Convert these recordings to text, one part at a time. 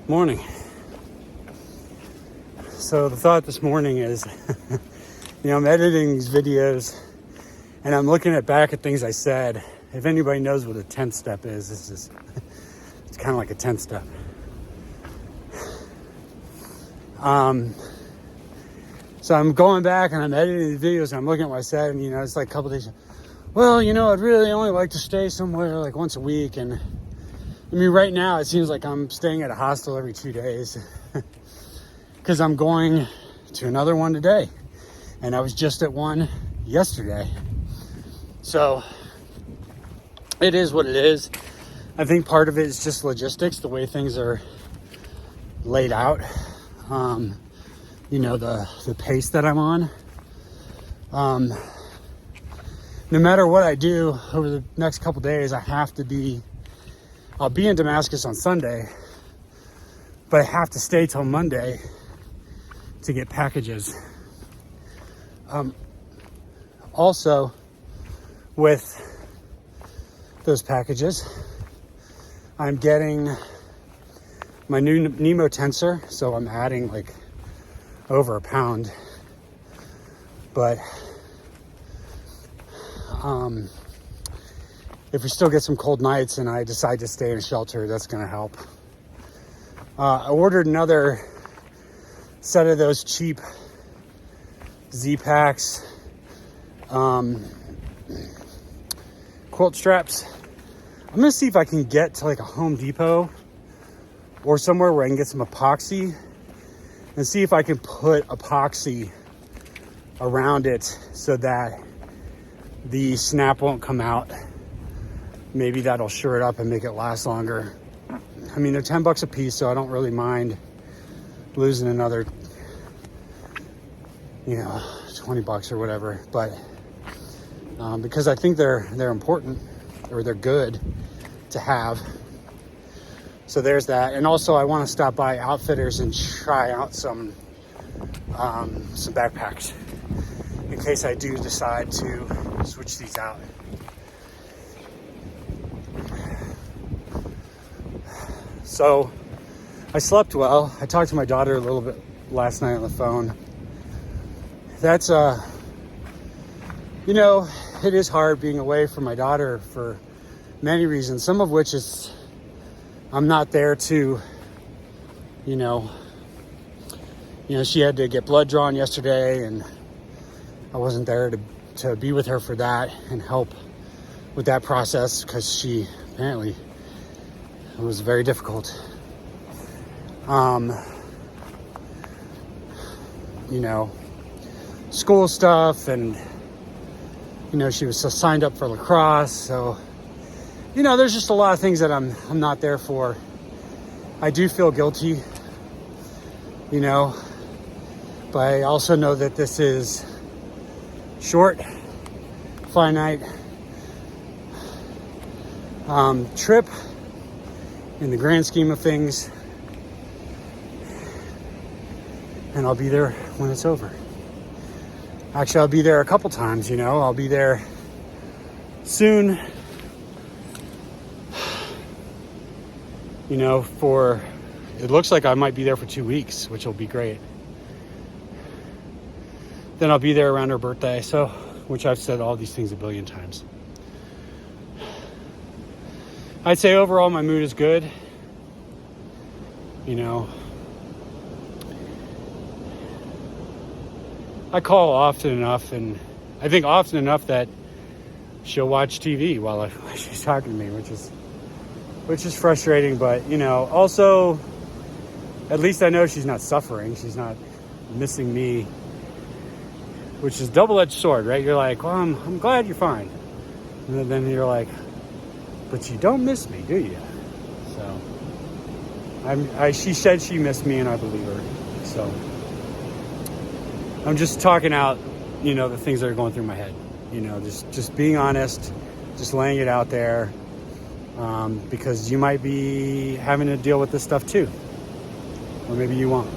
Morning. So the thought this morning is, I'm editing these videos and I'm looking back at things I said. If anybody knows what a 10th step is, it's kind of like a 10th step. So I'm going back and I'm editing the videos and I'm looking at what I said, and it's like a couple days. Well, I'd really only like to stay somewhere like once a week, and right now it seems like I'm staying at a hostel every 2 days because I'm going to another one today, and I was just at one yesterday. So it is what it is. I think part of it is just logistics, the way things are laid out. The pace that I'm on. No matter what I do over the next couple days, I'll be in Damascus on Sunday, but I have to stay till Monday to get packages. Also, with those packages, I'm getting my new Nemo tensor, so I'm adding like over a pound. But if we still get some cold nights and I decide to stay in a shelter, that's going to help. I ordered another set of those cheap Z-Packs quilt straps. I'm going to see if I can get to like a Home Depot or somewhere where I can get some epoxy and see if I can put epoxy around it so that the snap won't come out. Maybe that'll shore it up and make it last longer. They're $10 a piece, so I don't really mind losing another, $20 or whatever. But because I think they're important, or they're good to have. So there's that. And also I want to stop by Outfitters and try out some backpacks in case I do decide to switch these out. So I slept well. I talked to my daughter a little bit last night on the phone. That's it is hard being away from my daughter for many reasons, some of which is I'm not there to, she had to get blood drawn yesterday, and I wasn't there to be with her for that and help with that process because she apparently it was very difficult. School stuff, and she was signed up for lacrosse, so there's just a lot of things that I'm not there for. I do feel guilty, but I also know that this is short, finite trip in the grand scheme of things, and I'll be there when it's over. Actually, I'll be there a couple times, I'll be there soon, it looks like I might be there for 2 weeks, which will be great. Then I'll be there around her birthday, which I've said all these things a billion times. I'd say overall my mood is good. I call often enough, and I think often enough that she'll watch TV while she's talking to me, which is frustrating, but also at least I know she's not suffering. She's not missing me, which is a double-edged sword, right? You're like, well, I'm glad you're fine. And then you're like, but you don't miss me, do you? So she said she missed me, and I believe her. So I'm just talking out, the things that are going through my head. Just being honest, just laying it out there, because you might be having to deal with this stuff too, or maybe you won't.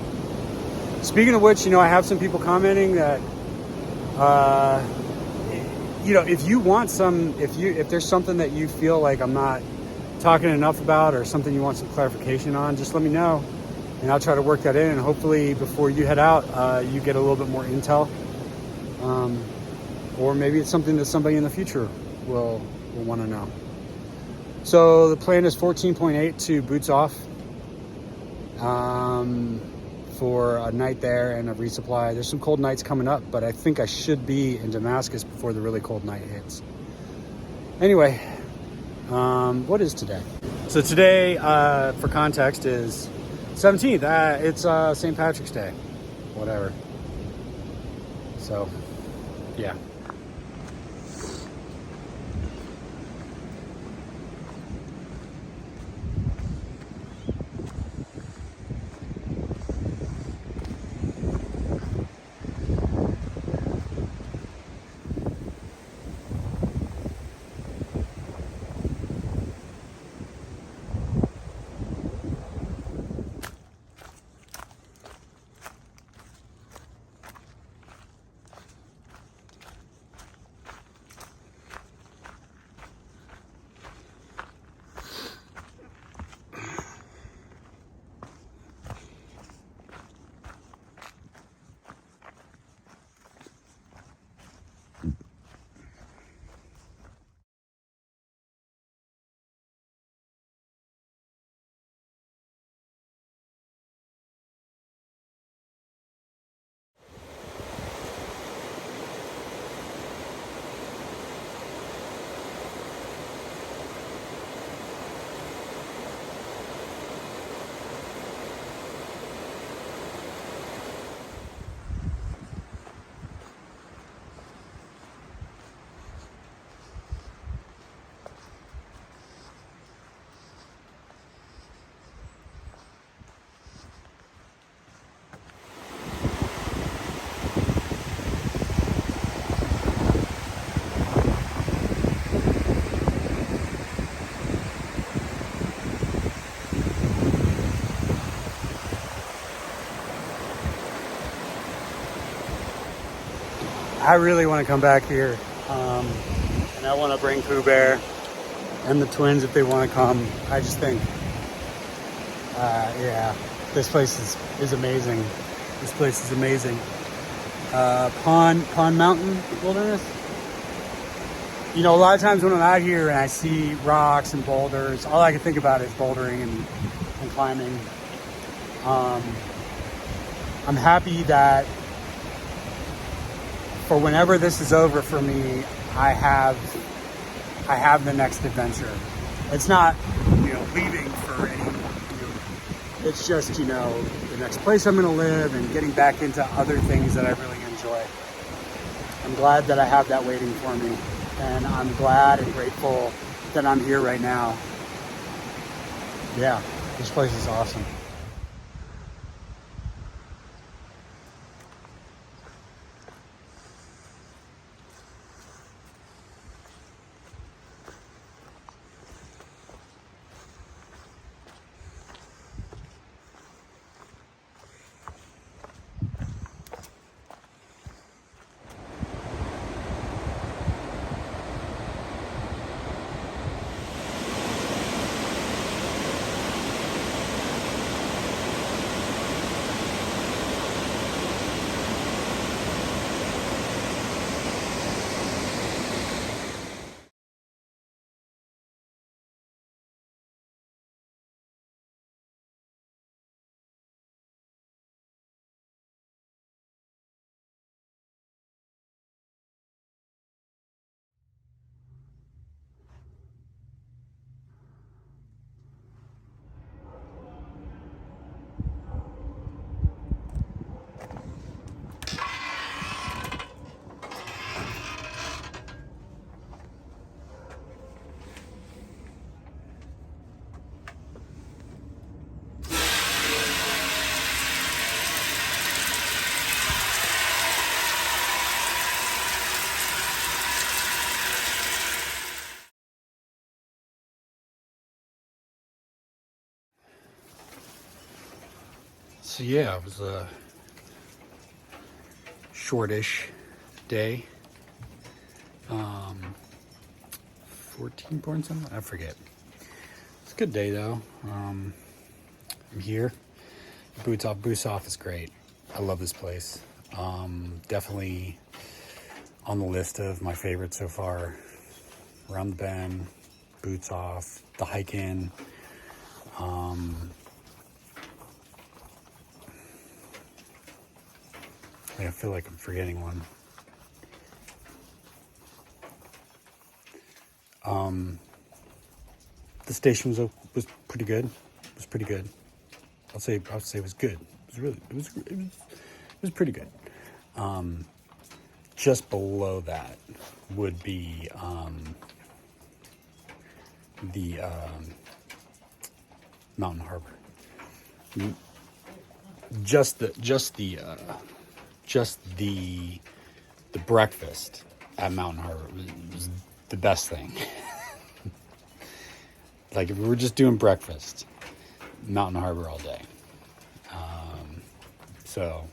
Speaking of which, I have some people commenting that, if you want if there's something that you feel like I'm not talking enough about, or something you want some clarification on, just let me know. and I'll try to work that in. And hopefully, before you head out, you get a little bit more intel, or maybe it's something that somebody in the future will want to know. So the plan is 14.8 to Boots Off for a night there and a resupply. There's some cold nights coming up, but I think I should be in Damascus before the really cold night hits. Anyway, what is today? So today, for context, is 17th. It's St. Patrick's Day, whatever. So, yeah. I really want to come back here, and I want to bring Pooh Bear and the twins if they want to come. I just think, yeah, this place is amazing. This place is amazing. Pond Mountain Wilderness. You know, a lot of times when I'm out here and I see rocks and boulders, all I can think about is bouldering and climbing. I'm happy that for whenever this is over for me, I have the next adventure. It's not, leaving for any, it's just, the next place I'm going to live and getting back into other things that I really enjoy. I'm glad that I have that waiting for me, and I'm glad and grateful that I'm here right now. Yeah, this place is awesome. So yeah, it was a shortish day. 14 point something, I forget. It's a good day though. I'm here. Boots Off is great. I love this place. Definitely on the list of my favorites so far. Around the Bend, Boots Off, the Hike In. I feel like I'm forgetting one. The station was pretty good. It was pretty good. I'll say it was good. It was pretty good. Just below that would be the Mountain Harbor. Just the breakfast at Mountain Harbor was the best thing. Like if we were just doing breakfast, Mountain Harbor all day. So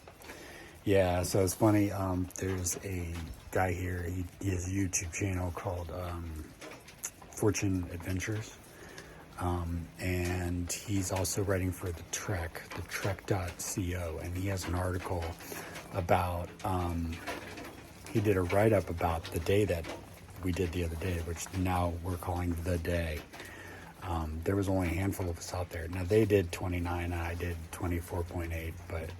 it's funny. There's a guy here. He has a YouTube channel called Fortune Adventures. And he's also writing for the Trek.co, and he has an article about, he did a write-up about the day that we did the other day, which now we're calling The Day. There was only a handful of us out there. Now they did 29 and I did 24.8, but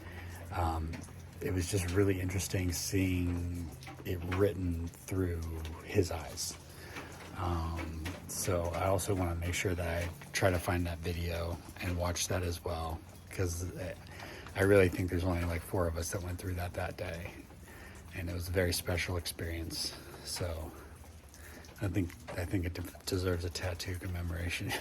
it was just really interesting seeing it written through his eyes. So I also want to make sure that I try to find that video and watch that as well, because I really think there's only like 4 of us that went through that day, and it was a very special experience. So I think it deserves a tattoo commemoration.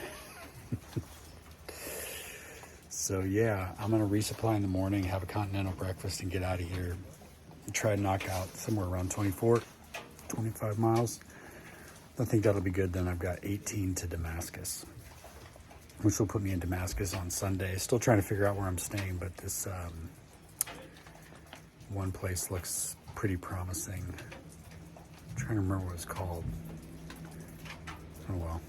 So yeah, I'm gonna resupply in the morning, have a continental breakfast, and get out of here. Try to knock out somewhere around 25 miles. I think that'll be good. Then I've got 18 to Damascus, which will put me in Damascus on Sunday. Still trying to figure out where I'm staying, but this one place looks pretty promising. I'm trying to remember what it's called. Oh well.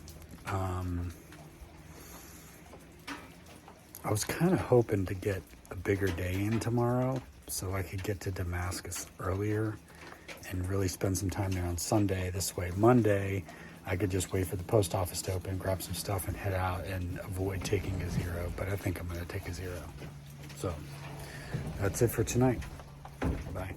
I was kind of hoping to get a bigger day in tomorrow so I could get to Damascus earlier and really spend some time there on Sunday. This way, Monday, I could just wait for the post office to open, grab some stuff, and head out and avoid taking a 0. But I think I'm going to take a 0. So that's it for tonight. Bye.